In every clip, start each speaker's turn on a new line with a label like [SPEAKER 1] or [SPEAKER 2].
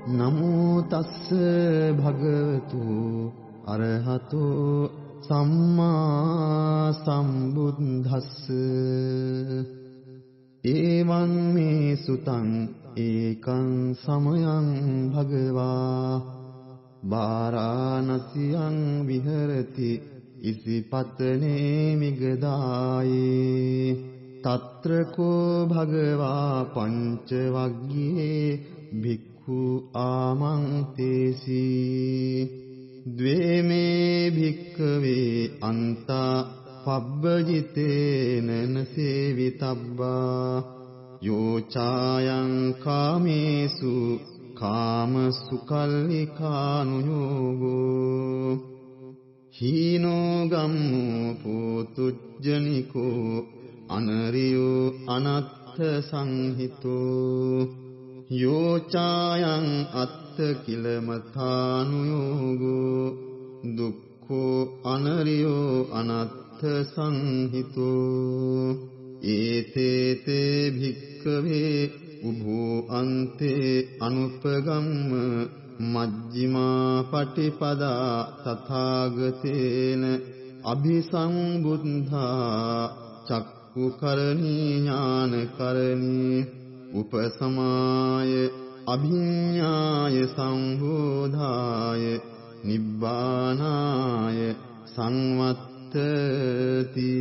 [SPEAKER 1] නමෝ තස්ස භගවතු අරහතෝ සම්මා සම්බුද්දස්ස එවං මේ සුතං ඒකං සමයං භගවා වාරාණසියං විහෙරති ඉසිපතනේ මිගදායේ తත්‍ර කෝ භගවා පංච වග්ගේ භික්ඛු ආමන්තේසි ද්වේමේ භික්ඛවේ අන්තා පබ්බජිතේන නසේවිතබ්බා යෝ චායං කාමේසු කාමසුකල්ලිකානුයෝගෝ හීනෝ ගම්මෝ පෝතුජ්ජනිකෝ අනරියෝ අනත්ථ සංහිතෝ යෝ චායං අත්ථ කිලමථානුයෝගෝ දුක්ඛෝ අනරියෝ අනත්ථ සංහිතෝ ඒතේතේ භික්ඛවේ උභෝ අන්තේ අනුපගම්ම මජ්ක්‍ධිමා පටිපදා තථාගතේන අභිසම්බුද්ධා චක්ඛුකරණී ඥානකරණී උපසමාය අභිඤ්ඤාය සම්බෝධාය නිබ්බානාය සංවත්තති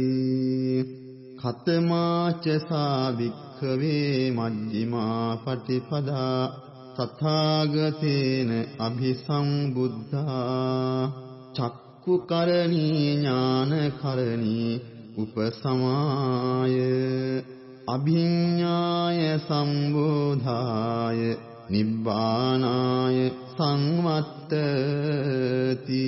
[SPEAKER 1] ඛතමාච සා භික්ඛවේ මජ්ක්‍ධිමා පටිපදා තථාගතේන අභිසම්බුද්ධා චක්ඛුකරණී ඥානකරණී උපසමාය අභිඤ්ඤාය සම්බෝධාය නිබ්බානාය සංවත්තති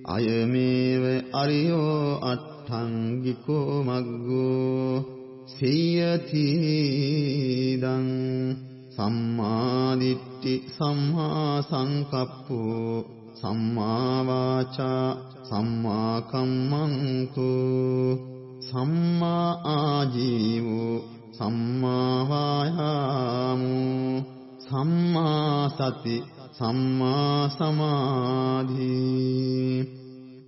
[SPEAKER 1] අයමේව අරියෝ අට්ඨංගිකෝ මග්ගෝ සීයති දං සම්මා දිට්ඨි සම්මා සංකප්පෝ සම්මා වාචා සම්මා කම්මන්තෝ සම්මා ආජීවෝ සම්මා වායාමෝ සම්මා සති සම්මා සමාධි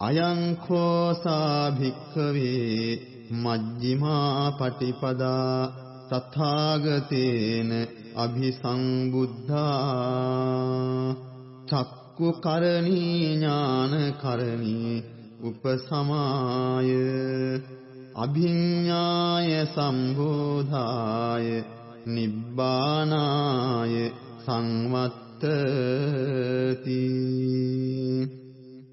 [SPEAKER 1] අයං කෝසා භික්ඛවේ මජ්ක්‍ධිමා පටිපදා තථාගතේන අභිසම්බුද්ධා චක්ඛුකරණී ඥානකරණී උපසමාය අභිඤ්ඤාය සම්බෝධාය නිබ්බානාය සංවත්තති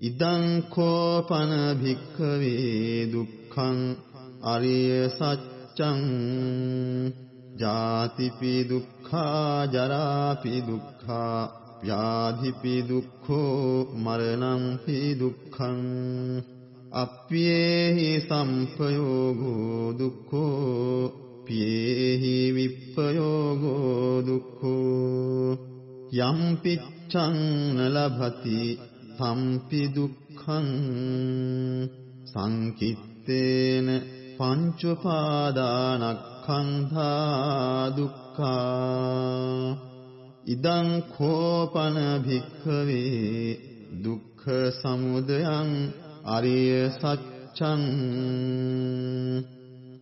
[SPEAKER 1] ඉදං කෝපන භික්ඛවේ දුක්ඛං අරිය සත්‍යං ජාතිපි දුක්ඛා ජරාපි දුක්ඛා ව්‍යාධිපි දුක්ඛෝ මරණංපි දුක්ඛං අප්පේහි සම්පයෝගෝ දුක්ඛෝ පේහි විප්පයෝගෝ දුක්ඛෝ යම් පිච්ඡං නලභති සම්පි දුක්ඛං සංකිත්තේන පංච උපාදානස්කන්ධා දුක්ඛා ඉදං කෝපන භික්ඛවේ දුක්ඛ සමුදයං අරිය සත්‍යං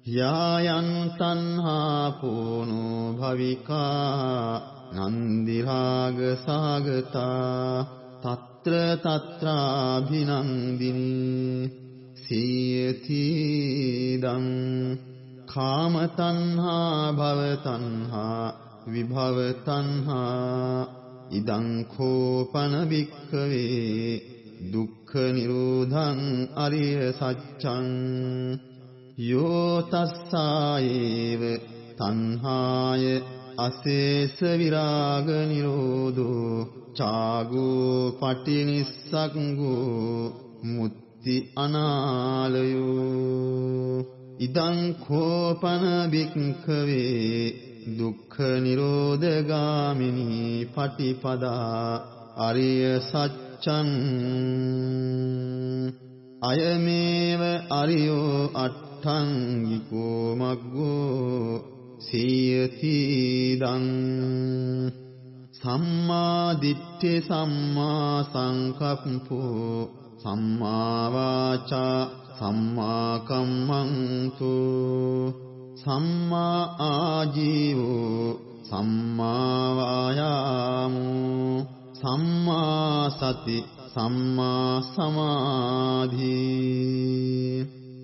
[SPEAKER 1] යායන් තණ්හා පෝනෝ භවිකා නන්දි රාග සාගතා తත්‍ර తත්‍රාභිනන්දිනී සීයති දං කාම තණ්හා භව තණ්හා විභව තණ්හා ඉදං කෝපන භික්ඛවේ දුක්ඛ නිරෝධං අරිය සත්‍යං යෝ තස්සායේව තණ්හාය අශේෂ විරාග නිරෝධෝ චාගෝ පටිනිස්සග්ගෝ මුත්‍ති අනාලයෝ ඉදං කෝපන භික්ඛවේ දුක්ඛ නිරෝධගාමිනී පටිපදා අරිය සත්‍යං අයමේව අරියෝ අට්ඨංගිකෝ මග්ගෝ සීයති දං සම්මා දිට්ඨි සම්මා සංකප්පෝ සම්මා වාචා සම්මා කම්මන්තු සම්මා ආජීවෝ සම්මා වායාමෝ සම්මා සති සම්මා සමාධි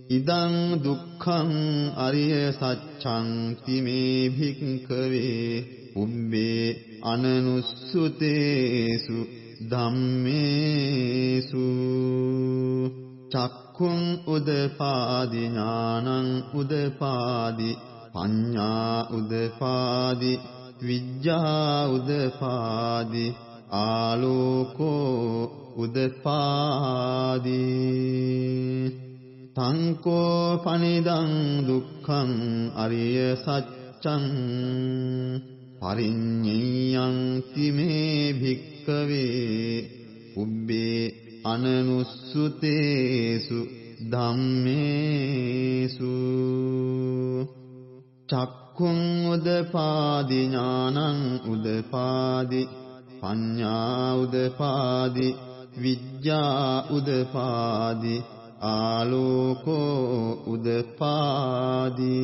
[SPEAKER 1] ඉදං දුක්ඛං අරිය සත්‍යං තිමේ භික්ඛවේ උබ්බේ අනනුස්සුතේසු ධම්මේසු චක්ඛුං උදපාදි ඥානං උදපාදි පඤ්ඤා උදපාදි විඤ්ඤා උදපාදි ආලෝකෝ උදපාදි තංකෝ පනිදං දුක්ඛං අරිය සත්‍යං පරිඤ්ඤයං තිමේ භික්ඛවේ උබ්බේ අනනුස්සුතේසු ධම්මේසු චක්ඛුං උදපාදි ඥානං උදපාදි පඤ්ඤා උදපාදි විඤ්ඤා උදපාදි ආලෝකෝ උදපාදි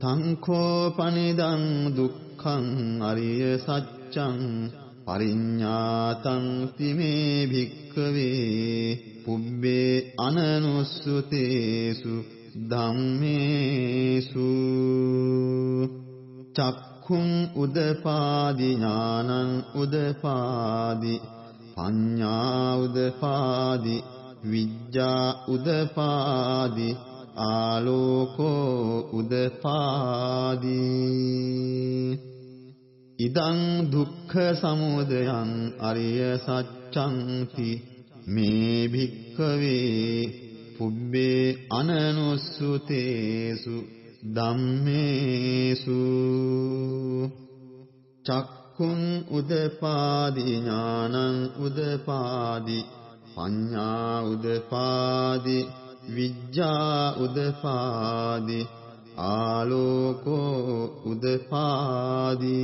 [SPEAKER 1] තංකෝ පනිදං දුක්ඛං අරිය සත්‍යං පරිඤ්ඤාතං තිමේ භික්ඛවේ පුබ්බේ අනනුස්සුතේසු ධම්මේසු චක්ඛුං උදපාදි ඥානං උදපාදි පඤ්ඤා උදපාදි විඤ්ඤා උදපාදි ආලෝකෝ උදපාදි ඉදං දුක්ඛ සමුදයං අරිය සත්‍යං මේ භික්ඛවේ පුබ්බේ අනනුස්සුතේසු ධම්මේසු චක්ඛුං උදපාදි ඥානං උදපාදි පඤ්ඤා උදපාදි විඤ්ඤා උදපාදි ආලෝකෝ උදපාදි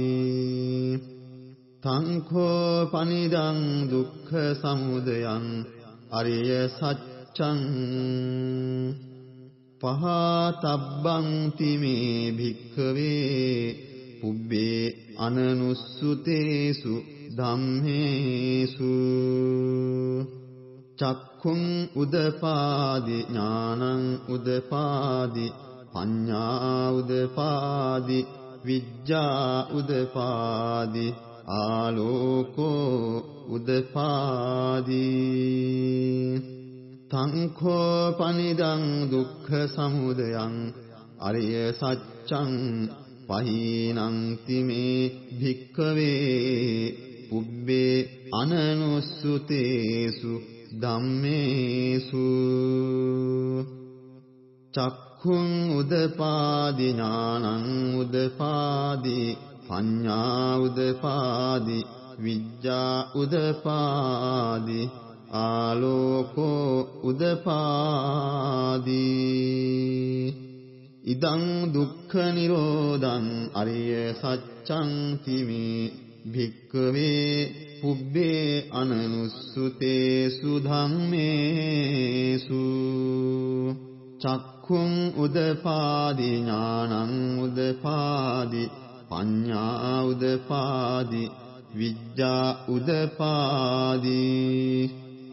[SPEAKER 1] තංඛෝ පනිදං දුක්ඛ සමුදයං අරිය සත්‍යං පහතබ්බං තිමේ භික්ඛවේ පුබ්බේ අනනුස්සුතේසු ධම්මේසු චක්ඛුං උදපාදි ඥානං උදපාදි පඤ්ඤා උදපාදි විඤ්ඤා උදපාදි ආලෝකෝ උදපාදි තංඛෝ පනිදං දුක්ඛ සමුදයං අරිය සත්‍යං පහීනං තිමේ භික්ඛවේ පුබ්බේ අනනුස්සුතේසු ධම්මේසු චක්ඛුං උදපාදි ඥානං උදපාදි පඤ්ඤා උදපාදි විඤ්ඤා උදපාදි ආලෝකෝ උදපාදි ඉදං දුක්ඛ නිරෝධං අරිය සත්‍යං තිමේ භික්ඛවේ පුබ්බේ අනනුස්සුතේසු ධම්මේසු චක්ඛුං උදපාදි ඥානං උදපාදි පඤ්ඤා උදපාදි විඤ්ඤා උදපාදි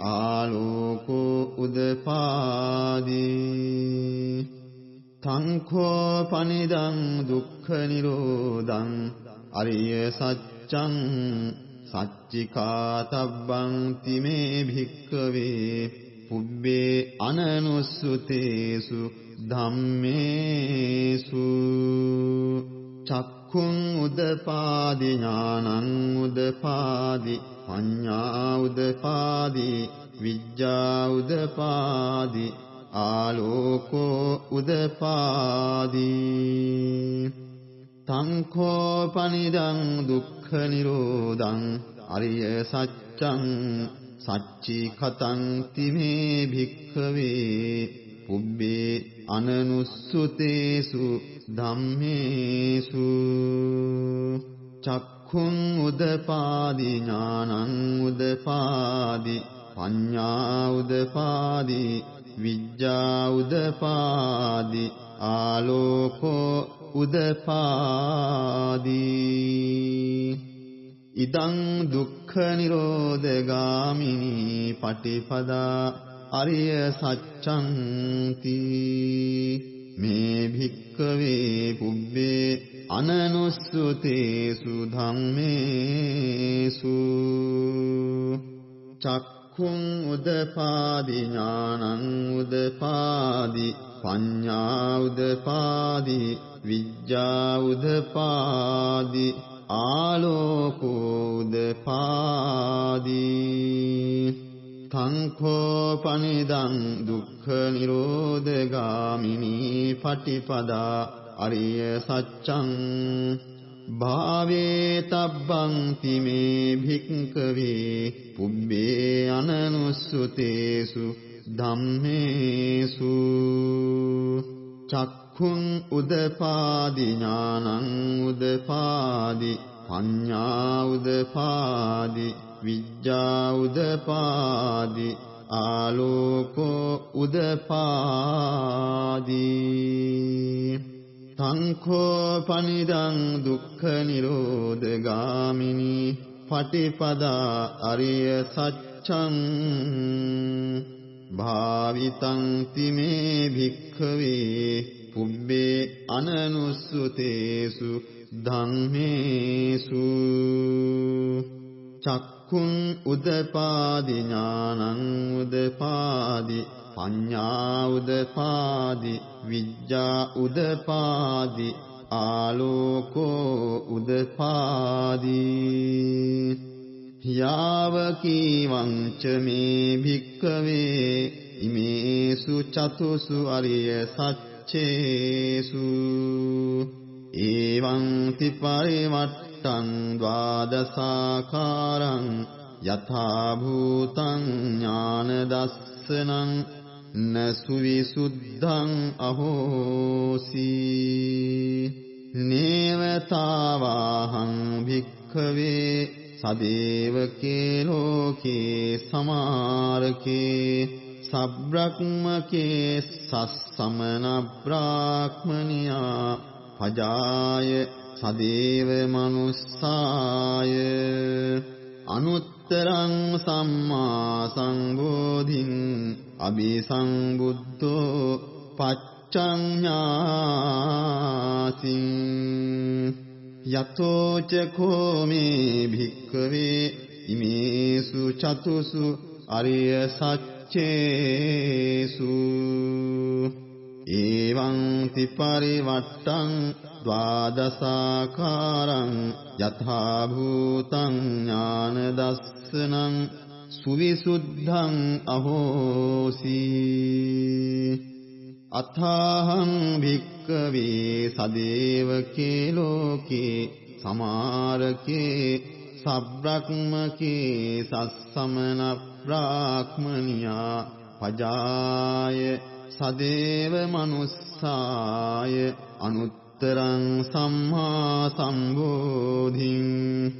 [SPEAKER 1] ආලෝකෝ උදපාදි තංඛෝ පනිදං දුක්ඛ නිරෝධං අරිය සත්‍යං සච්චිකාතබ්බං තිමේ භික්ඛවේ පුබ්බේ අනනුස්සුතේසු ධම්මේසු චක්ඛුං උදපාදි ඥානං උදපාදි පඤ්ඤා උදපාදි විඤ්ඤා උදපාදි ආලෝකෝ උදපාදි තංඛෝ පනිදං දුක්ඛ නිරෝධං අරිය සත්‍යං සච්චි කතං තිමේ භික්ඛවේ පුබ්බේ අනනුස්සුතේසු ධම්මේසු චක්ඛුං උදපාදි ඥානං උදපාදි පඤ්ඤා උදපාදි විඤ්ඤා උදපාදි ආලෝකෝ උදපාදි ඉදං දුක්ඛ නිරෝධගාමිනී පටිපදා අරිය සත්‍යං තී මේ භික්ඛවේ පුබ්බේ අනනුස්සුතේසු ධම්මේසු චක්ඛුං උදපාදි ඥානං උදපාදි පඤ්ඤා උදපාදි විඤ්ඤා උදපාදි ආලෝකෝ උදපාදි සංඛෝ පනිදං දුක්ඛ නිරෝධගාමිනී පටිපදා අරිය සත්‍යං භාවේ තබ්බං තිමේ භික්ඛවේ පුබ්බේ අනනුස්සුතේසු ධම්මේසු චක්ඛුං උදපාදි ඥානං උදපාදි පඤ්ඤා උදපාදි විඤ්ඤා උදපාදි ආලෝකෝ උදපාදි සංඛෝ පනිදං දුක්ඛ නිරෝධගාමිනී පටිපදා අරිය සත්‍යං භාවිතං තිමේ භික්ඛවේ පුබ්බේ අනනුස්සුතේසු ධම්මේසු චක්ඛුං උදපාදි ඥානං උදපාදි පඤ්ඤා උදපාදි විඤ්ඤා උදපාදි ආලෝකෝ උදපාදි යාවකීවං ච මේ භික්ඛවේ ඉමේසු චතුසු අරිය සච්චේසු එවං තිපරිවට්ටං ද්වාදසාකාරං යථා භූතං ඥාන දස්සනං නසුවිසුද්ධං අහෝසි නේවතාවාහං භික්ඛවේ සදේවකේ ලෝකේ සමාරකේ සබ්‍රක්මකේ සස්සමන බ්‍රාහ්මනියා පජාය සදේව මනුස්සාය අනුත්තරං සම්මා සංබෝධින් අபிසංබුද්ධෝ පච්චඤ්ඤාසින් යතෝ ච කෝමේ භික්ඛවේ ඉමේසු චතුසු අරිය සච්චේසු එවං තිපරිවට්ටං ද්වාදසාකාරං යථා භූතං ඥාන දස්සනං සුවිසුද්ධං අහෝසි අථාහං භික්ඛවේ සදේවකේ ලෝකේ සමාරකේ සබ්‍රක්මකේ සස්සමන බ්‍රාහ්මනියා පජාය සදේව මනුස්සාය අනුත්තරං සම්මා සම්බෝධින්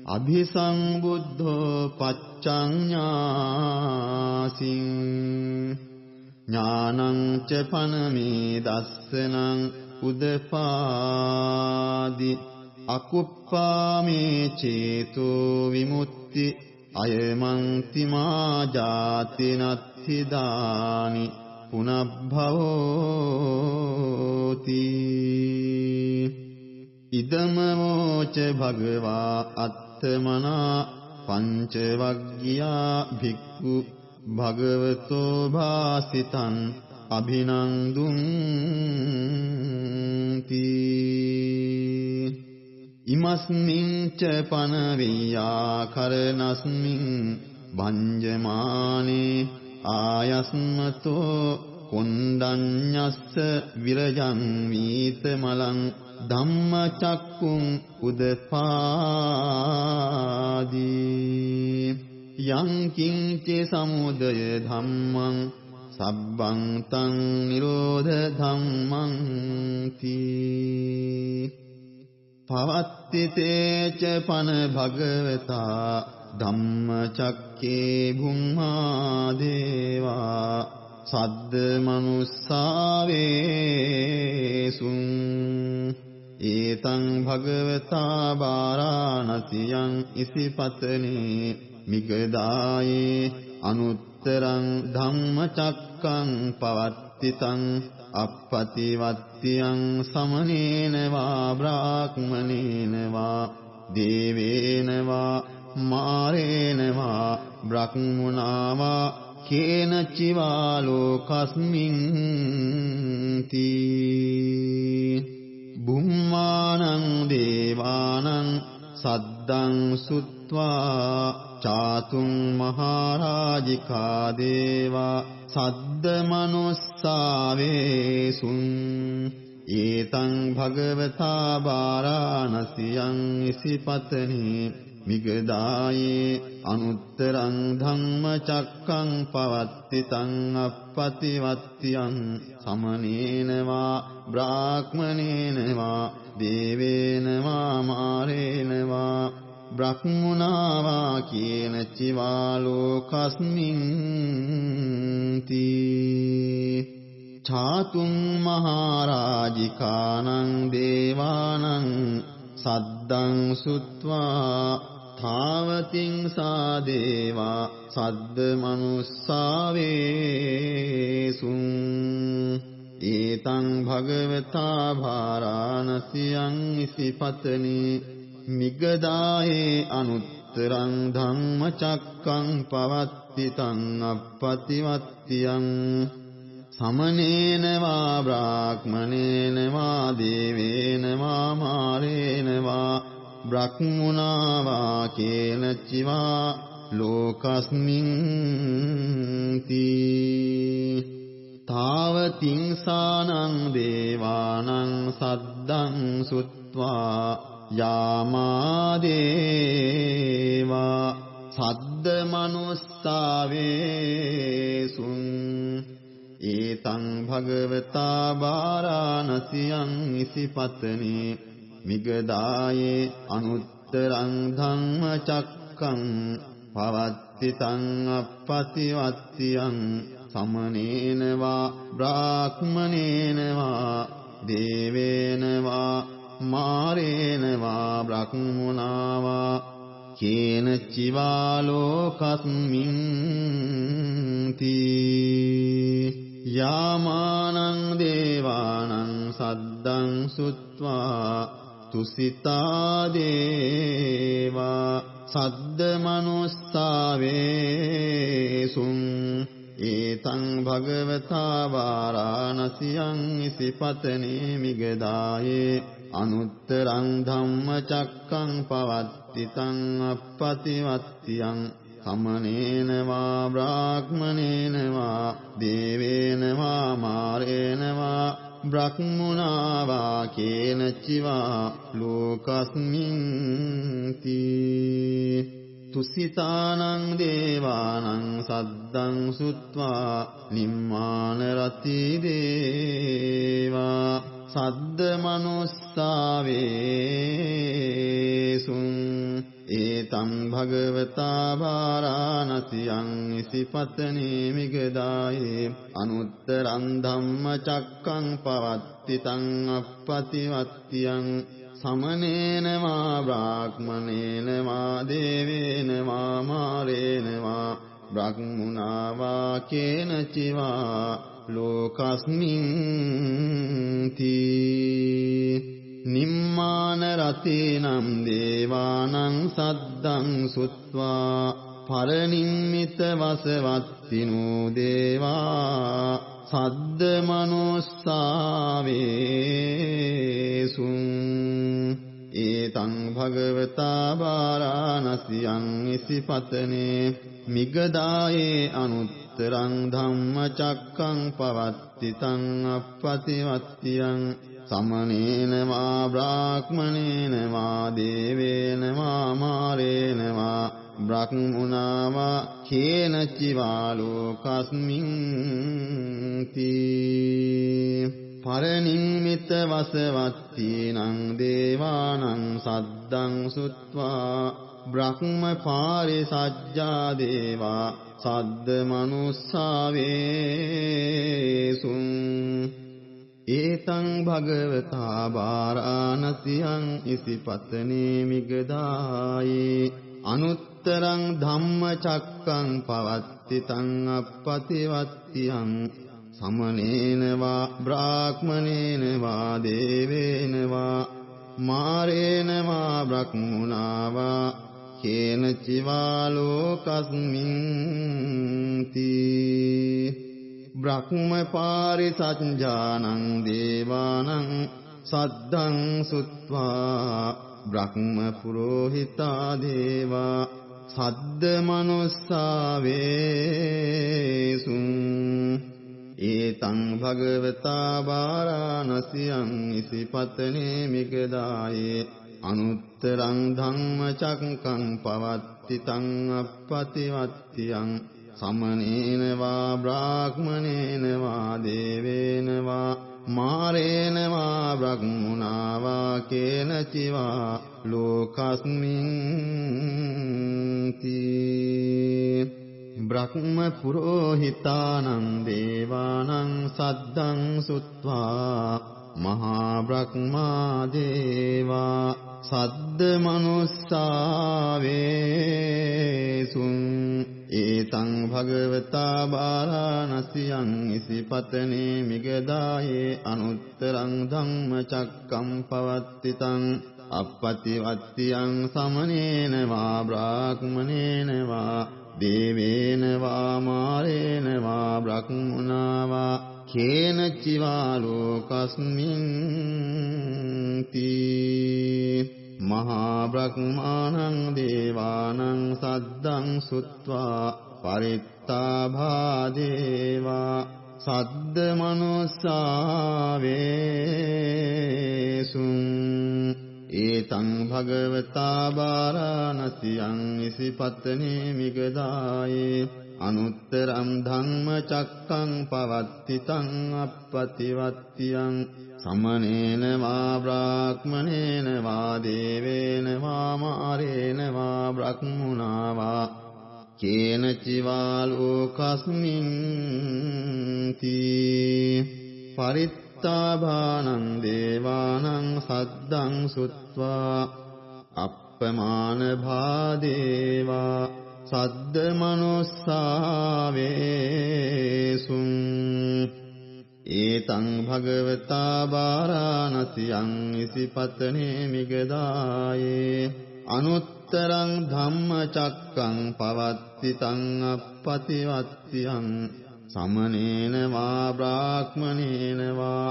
[SPEAKER 1] අභිසංබුද්ධෝ පච්චඤ්ඤාසින් ඥානං ච පනමේ දස්සනං උදපාදි අකුප්පාමේ චේතෝ විමුක්ති අයමන්ති මා ජාති නත්ථි දානි පුනබ්භවෝති ඉදමෝච භගවා අත්තමනා පංච වග්ගියා භික්ඛු භගවතෝ භාසිතං අභිනන්දුන්ති ඉමස්මින් ච පනවියා කරනස්මින් භංජමානේ ආයස්මතෝ කොණ්ඩඤ්ඤස්ස විරජං වීතමලං ධම්මචක්කුං උදපාදී යං කිංච සමුදය ධම්මං සබ්බං තං නිරෝධ ධම්මං තී පවත්තිතේච පන භගවතා ධම්මචක්කේ භුම්මා දේවා සද්ද මනුස්සාවේසුං ඒතං භගවතා වාරාණසියං ඉසිපතනේ මිගදායේ අනුත්තරං ධම්මචක්කං පවත්තිතං අප්පතිවත්තියං සමනේන වා බ්‍රාහ්මනේන වා දේවේන වා මාරේන වා බ්‍රහ්මුණා වා කේන චිවා ලෝකස්මින් තී බුම්මානං දේවානං සද්දං සුත්වා චාතුම් මහරජිකා දේවා සද්ද මනුස්සාවේසුං ඒතං භගවතා වාරාණසියං ඉසිපතනේ මිගදායේ අනුත්තරං ධම්මචක්කං පවත්තිතං අප්පතිවත්තියං සමනේන වා බ්‍රාහ්මනේන වා දේවේන වා මාරේන වා බ්‍රහ්මුණා වා කේන චිවා ලෝකස්මින් තී ඡාතුම් මහරජිකානං දේවානං සද්දං සුත්වා ථාවතින් සා දේවා සද්ද මනුස්සාවේසුං ඒතං භගවතා භාරාණසියං ඉසිපතනේ මිගදායේ අනුත්තරං ධම්මචක්කං පවත්තිතං අප්පතිවත්තියං සමනේන වා බ්‍රාහ්මනේන වා දේවේන වා මාරේන වා බ්‍රහ්මුණා වා කේන චිවා ලෝකස්මින් තී තාවතිං සානං දේවානං සද්දං සුත්වා යාමා දේවා සද්ද මනුස්සාවේසුං ඒතං භගවතා වාරාණසියං ඉසිපතනේ මිගදායේ අනුත්තරං ධම්මචක්කං පවත්තිතං අප්පතිවත්තියං සමනේන වා බ්‍රාහ්මනේන වා දේවේන වා මාරේන වා බ්‍රහ්මුණා වා කේන චිවා ලෝකස්මින් තී යාමානං දේවානං සද්දං සුත්වා තුසිතා දේවා සද්ද මනුස්සාවේසුං ඒතං භගවතා වාරාණසියං ඉසිපතනේ මිගදායේ අනුත්තරං ධම්මචක්කං පවත්තිතං අප්පතිවත්තියං සමනේන වා බ්‍රාහ්මනේන වා දේවේන වා මාරේන වා බ්‍රහ්මුණා වා කේන චිවා ලෝකස්මින් තී තුසිතානං දේවානං සද්දං සුත්වා නිම්මාන රති දේවා සද්ද මනුස්සාවේසුං ඒතං භගවතා වාරාණසියං ඉසිපතනේ මිගදායේ අනුත්තරං ධම්මචක්කං පවත්තිතං අප්පතිවත්තියං සමනේන වා බ්‍රාහ්මනේන වා දේවේන වා මාරේන වා බ්‍රහ්මුණා වා කේන චිවා ලෝකස්මින් තී නිම්මාන රතේනම් දේවානං සද්දං සුත්වා පරනිම්මිත වසවත්තිනෝ දේවා සද්ද මනුස්සාවේසුං ඒතං භගවතා වාරාණසියං ඉසිපතනේ මිගදායේ අනුත්තරං ධම්මචක්කං පවත්තිතං අප්පතිවත්තියං සමනේන වා බ්‍රාහ්මනේන වා දේවේන වා මාරේන වා බ්‍රහ්මුණා වා කේන චිවා ලෝකස්මින් තී පරනිම්මිත වසවත්තීනං දේවානං සද්දං සුත්වා බ්‍රහ්ම පාරිසජ්ජා දේවා සද්ද මනුස්සාවේසුං ඒතං භගවතා වාරාණසියං ඉසිපතනේ මිගදායේ අනුත්තරං ධම්මචක්කං පවත්තිතං අප්පතිවත්තියං සමනේන වා බ්‍රාහ්මනේන වා දේවේන වා මාරේන වා බ්‍රහ්මුණා වා කේන චිවා ලෝකස්මින් තී බ්‍රහ්ම පාරිසංජානං දේවානං සද්දං සුත්වා බ්‍රහ්ම පුරෝහිතා දේවා සද්ද මනුස්සාවේසුං ඒතං භගවතා වාරාණසියං ඉසිපතනේ මිගදායේ අනුත්තරං ධම්මචක්කං පවත්තිතං අප්පතිවත්තියං සමනේන වා බ්‍රාහ්මනේන වා දේවේන වා මාරේන වා බ්‍රහ්මුණා වා කේන චිවා ලෝකස්මින් තී බ්‍රහ්ම පුරෝහිතානං දේවානං සද්දං සුත්වා මහා බ්‍රහ්මා දේවා සද්ද මනුස්සාවේසුං ඒතං භගවතා වාරාණසියං ඉසිපතනේ මිගදායේ අනුත්තරං ධම්මචක්කං පවත්තිතං අප්පතිවත්තියං සමනේන වා බ්‍රාහ්මනේන වා දේවේන වා මාරේන වා බ්‍රහ්මුණා වා කේන චිවා ලෝකස්මින් තී මහා බ්‍රහ්මාණං දේවානං සද්දං සුත්වා පරිත්තාභා දේවා සද්ද මනුස්සාවේසුං ඒතං භගවතා වාරාණසියං ඉසිපතනේ මිගදායේ අනුත්තරං ධම්මචක්කං පවත්තිතං අප්පතිවත්තියං සමනේන වා බ්‍රාහ්මනේන වා දේවේන වා මාරේන වා බ්‍රහ්මුණා වා කේන චිවා ලෝකස්මින් තී පරිත්තාභානං දේවානං සද්දං සුත්වා අප්පමාන භාදේවා සද්ද මනුස්සාවේසුං ඒතං භගවතා වාරාණසියං ඉසිපතනේ මිගදායේ අනුත්තරං ධම්මචක්කං පවත්තිතං අප්පතිවත්තියං සමනේන වා බ්‍රාහ්මනේන වා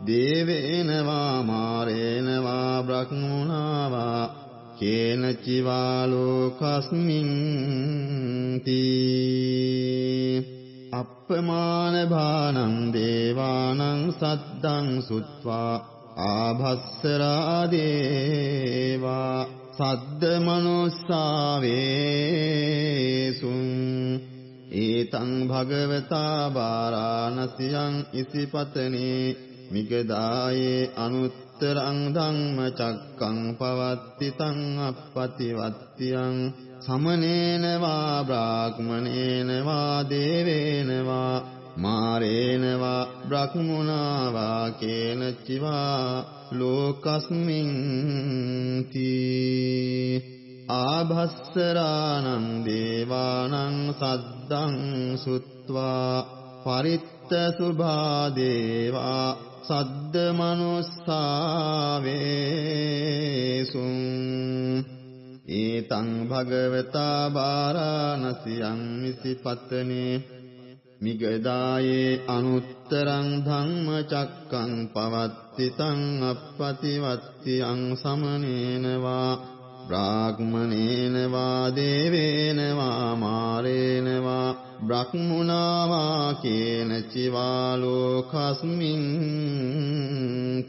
[SPEAKER 1] දේවේන වා මාරේන වා බ්‍රහ්මුණා වා කේන චිවා ලෝකස්මින් තී අප්පමාන භානං දේවානං සද්දං සුත්වා ආභස්සරා දේවා සද්ද මනුස්සාවේසුං ඒතං භගවතා වාරාණසියං ඉසිපතනේ මිගදායේ අනුත්තරං ධම්මචක්කං පවත්තිතං අප්පතිවත්තියං සමනේන වා බ්‍රාහ්මනේන වා දේවේන වා මාරේන වා බ්‍රහ්මුණා වා කේන චිවා ලෝකස්මින් තී ආභස්සරාණං දේවානං සද්දං සුත්වා පරිත්ත සුභා දේවා සද්ද මනුස්සාවේසුං ඒතං භගවතා වාරාණසියං ඉසිපතනේ මිගදායේ අනුත්තරං ධම්මචක්කං පවත්තිතං අප්පතිවත්තියං සමනේන වා බ්‍රාහ්මනේන වා දේවේන වා මාරේන වා බ්‍රහ්මුණා වා කේන චිවා ලෝකස්මින්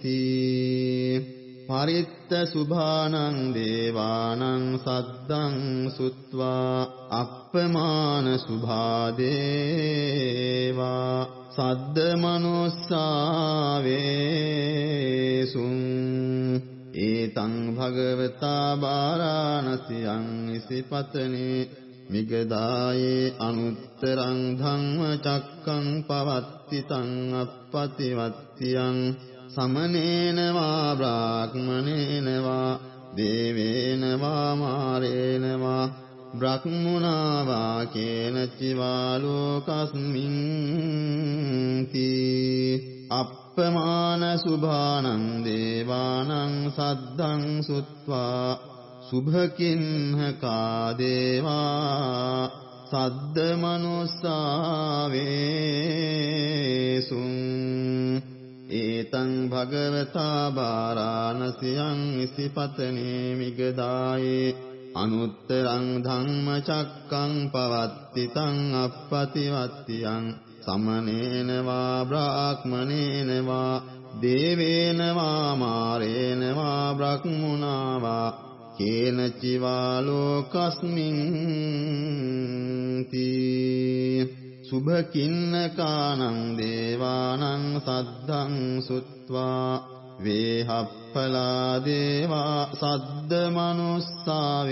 [SPEAKER 1] තී පරිත්ත සුභානං දේවානං සද්දං සුත්වා අප්පමාන සුභා දේවා සද්ද මනුස්සාවේසුං ඒතං භගවතා බාරාණසියං ඉසිපතනේ මිගදායේ අනුත්තරං ධම්ම චක්කං පවත්තිතං අප්පතිවත්තියං සමනේන වා බ්‍රාහ්මනේන වා දේවේන වා මාරේන වා බ්‍රහ්මුණා වා කේනචිවා ලෝකස්මින් තී අප්පමාන සුභානං දේවානං සද්දං සුත්වා සුභකින්හකා දේවා සද්ද මනුස්සාවේසුං ඒතං භගවතා බාරාණසියං ඉසිපතනේ මිගදායේ අනුත්තරං ධම්ම චක්කං පවත්තිතං අප්පතිවත්තියං සමනේන වා බ්‍රාහ්මනේන වා දේවේන වා මාරේන වා බ්‍රහ්මුණා වා කේනචිවා ලෝකස්මින් තී සුභකින්නකානං දේවානං සද්දං සුත්වා වේහප්පලා දේවා සද්ද මනුස්සාවේසුං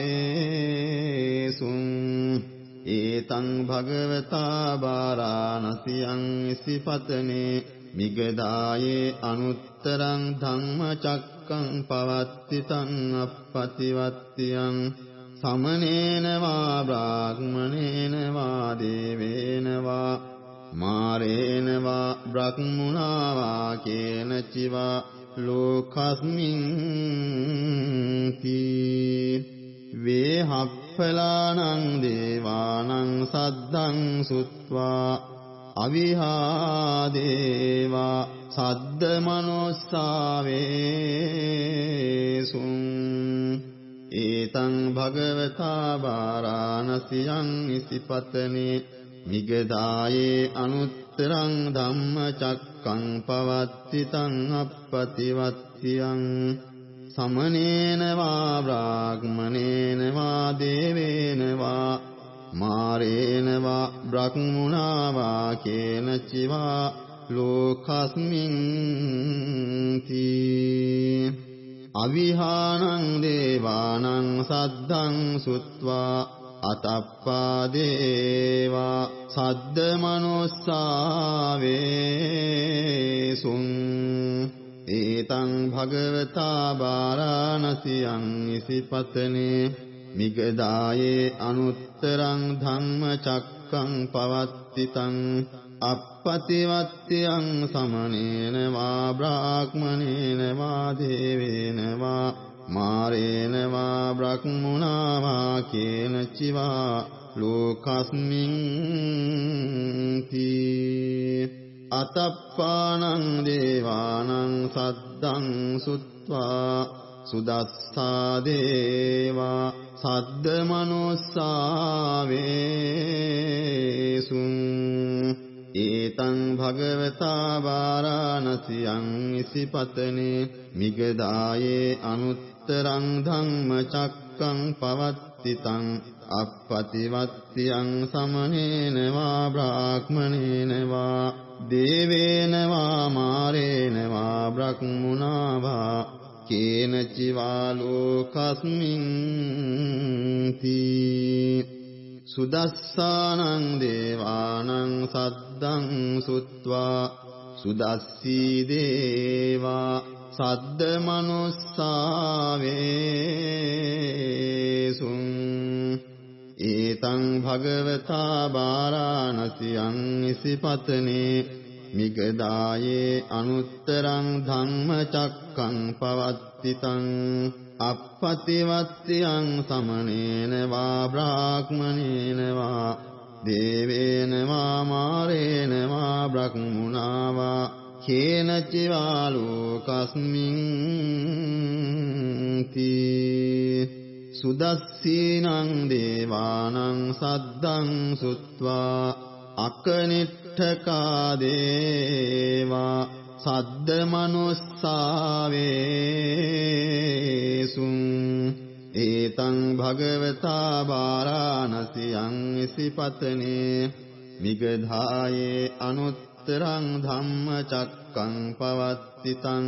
[SPEAKER 1] ඒතං භගවතා බාරාණසියං ඉසිපතනේ මිගදායේ අනුත්තරං ධම්ම චක්කං පවත්තිතං අප්පතිවත්තියං සමනේන වා බ්‍රාහ්මනේන වා දේවේන වා මාරේන වා බ්‍රහ්මුණා වා කේනචිවා ලෝකස්මින් තී වේහප්පලානං දේවානං සද්දං සුත්වා අවිහා දේවා සද්ද මනුස්සාවේසුං ඒතං භගවතා බාරාණසියං ඉසිපතනේ මිගදායේ අනුත්තරං ධම්ම චක්කං පවත්තිතං අප්පතිවත්තියං සමනේන වා බ්‍රාහ්මනේන වා දේවේන වා මාරේන වා බ්‍රහ්මුණා වා කේනචිවා ලෝකස්මින් තී අවිහානං දේවානං සද්දං සුත්වා අතප්පා දේවා සද්ද මනුස්සාවේසුං ඒතං භගවතා බාරාණසියං ඉසිපතනේ මිගදායේ අනුත්තරං ධම්ම චක්කං පවත්තිතං අප්පතිවත්තියං සමනේන වා බ්‍රාහ්මනේන වා දේවේන වා මාරේන වා බ්‍රහ්මුණා වා කේනචිවා ලෝකස්මින් තී අතප්පානං දේවානං සද්දං සුත්වා සුදස්සා දේවා සද්ද මනුස්සාවේසුං ඒතං භගවතා බාරාණසියං ඉසිපතනේ මිගදායේ අනුත්තරං ධම්ම චක්කං පවත්තිතං අප්පතිවත්තියං සමනේන වා බ්‍රාහ්මනේන වා දේවේන වා මාරේන වා බ්‍රහ්මුණා වා කේනචිවා ලෝකස්මින් තී සුදස්සානං දේවානං සද්දං සුත්වා සුදස්සී දේවා සද්ද මනුස්සාවේසුං ඒතං භගවතා බාරාණසියං ඉසිපතනේ මිගදායේ අනුත්තරං ධම්ම චක්කං පවත්තිතං අප්පතිවත්තියං සමනේන වා බ්‍රාහ්මනේන වා දේවේන වා මාරේන වා බ්‍රහ්මුණා වා කේනචිවා ලෝකස්මින් තී සුදස්සීනං දේවානං සද්දං සුත්වා අකනිට්ඨකා දේවා සද්ද මනුස්සාවේසුං ඒතං භගවතා වාරාණසියං ඉසිපතනේ මිගධායේ අනුත්තරං ධම්මචක්කං පවත්තිතං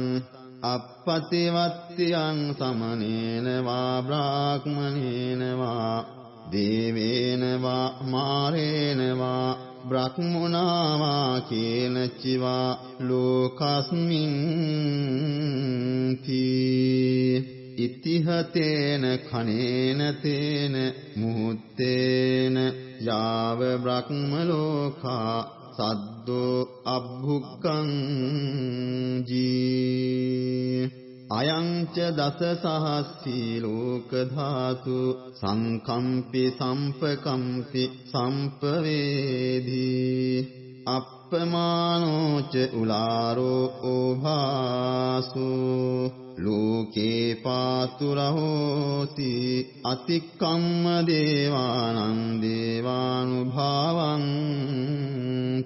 [SPEAKER 1] අප්පතිවත්තියං සමනේන වා බ්‍රාහ්මනේන වා දේවේන වා මාරේන වා බ්‍රහ්මුණා වා කේනචිවා ලෝකස්මින් තී ඉතිහතේන කනේන තේන මුහුත්තේන යාව බ්‍රහ්ම ලෝකා සද්දෝ අබ්භුක්ඛං ජී අයං ච දස සහස්සී ලෝක ධාතු සංකම්පි සම්පකම්පි සම්පවේදී අප්පමානෝ ච උලාරෝ ඕභාසෝ ලෝකේ පාතුරහෝති අතික්කම්ම දේවානං දේවානුභාවං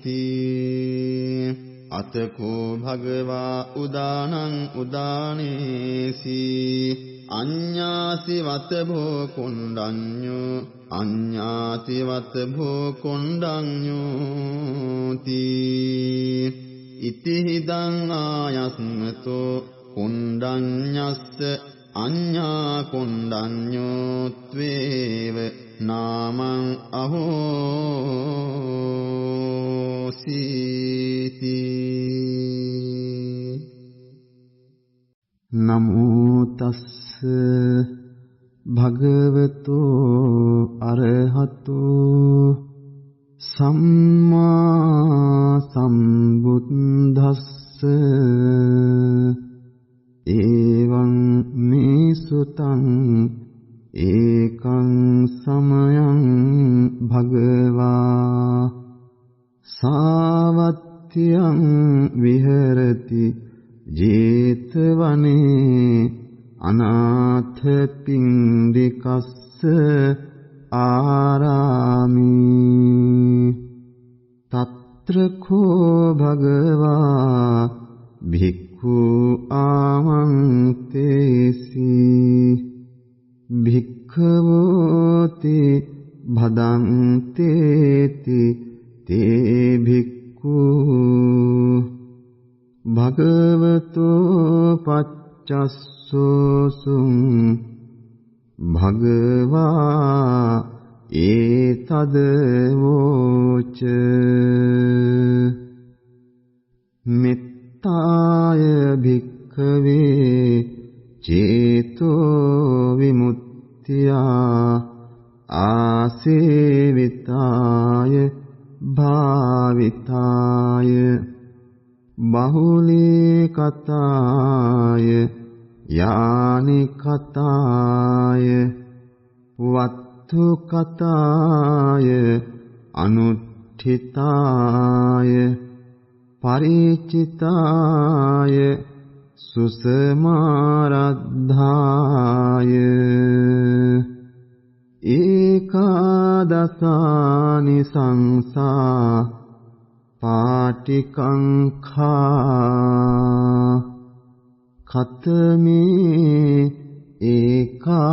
[SPEAKER 1] තී අතකෝ භගවා උදානං උදානේසි අඤ්ඤාසි වත භෝ කොණ්ඩඤ්ඤෝ අඤ්ඤාසි වත භෝ කොණ්ඩඤ්ඤෝ තී ඉති හිදං ආයස්මතෝ කොණ්ඩඤ්ඤස්ස අඤ්ඤා කොණ්ඩඤ්ඤෝ ත්වේව නාමං අහෝසීති නමෝ තස්ස භගවතෝ අරහතෝ සම්මා සම්බුද්දස්ස එවං මේ සුතං ඒකං සමයං භගවා සාවත්තියං විහෙරති ජේතවනේ අනාථ පින්ඩිකස්ස ආරාමී තත්‍ර කෝ භගවා භික්ඛු ආමන්තේසි භික්ඛවෝති භදන්තේති තේ භික්ඛු භගවතෝ පච්චස්සෝසුං භගවා ඒතද වෝච මෙත්තාය භික්ඛවේ චේතෝ විමුක්තියා ආසේවිතාය භාවිතාය බහුලී කතාය යානි කතාය වත්තු කතාය අනුත්ථිතාය පරිචිතාය සුසමාරද්ධාය ඒකාදසානි සංසා පාටිකංඛා කතමේ ඒකාදස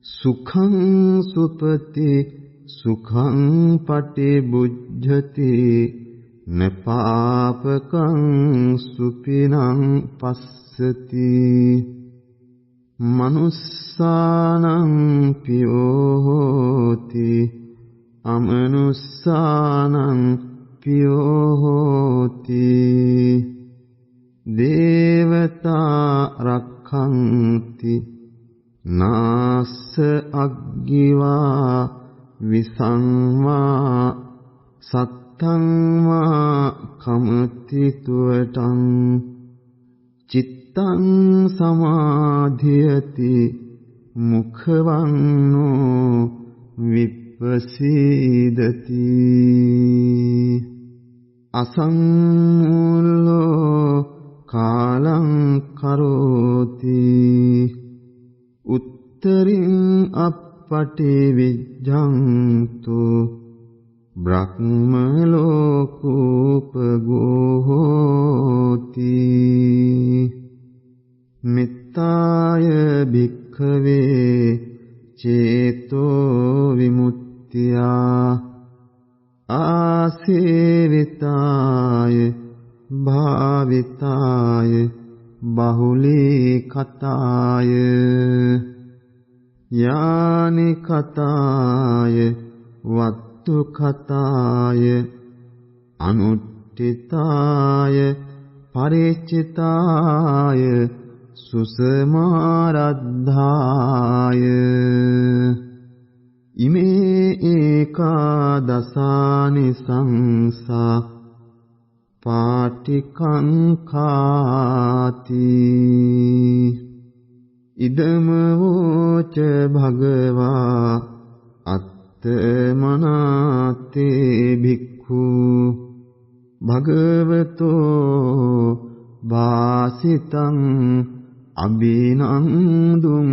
[SPEAKER 1] සුඛං සුපති සුඛං පටිබුද්ධති නපාපකං සුපිනං පස්සති මනුස්සානං පියෝ හෝති අමනුස්සානං පියෝ හෝති දේවතා රක්ඛන්ති නාස්ස අග්ගිවා විසංවා සත්තං වා කමති තුවටං චිත්තං සමාධියති මුඛවන්නෝ විප්පසීදති අසංමුල්ලෝ කාලං කරෝති උත්තරින් අප්පටි විජ්ජන්තු බ්‍රහ්ම ලෝකූපගෝ හෝති මිත්තාය භික්ඛවේ චේතෝ විමුක්තියා ආසේවිතාය භාවිතාය බහුලී කතාය යානි කතාය වත්තු කතාය අනුට්ඨිතාය පරිචිතාය සුසමාරද්ධාය ඉමේ ඒකාදසානි සංසා පාටිකංකාති ඉදම වෝච භගවා අත්තමනාතේ භික්ඛු භගවතෝ වාසිතං අබිනන්දුං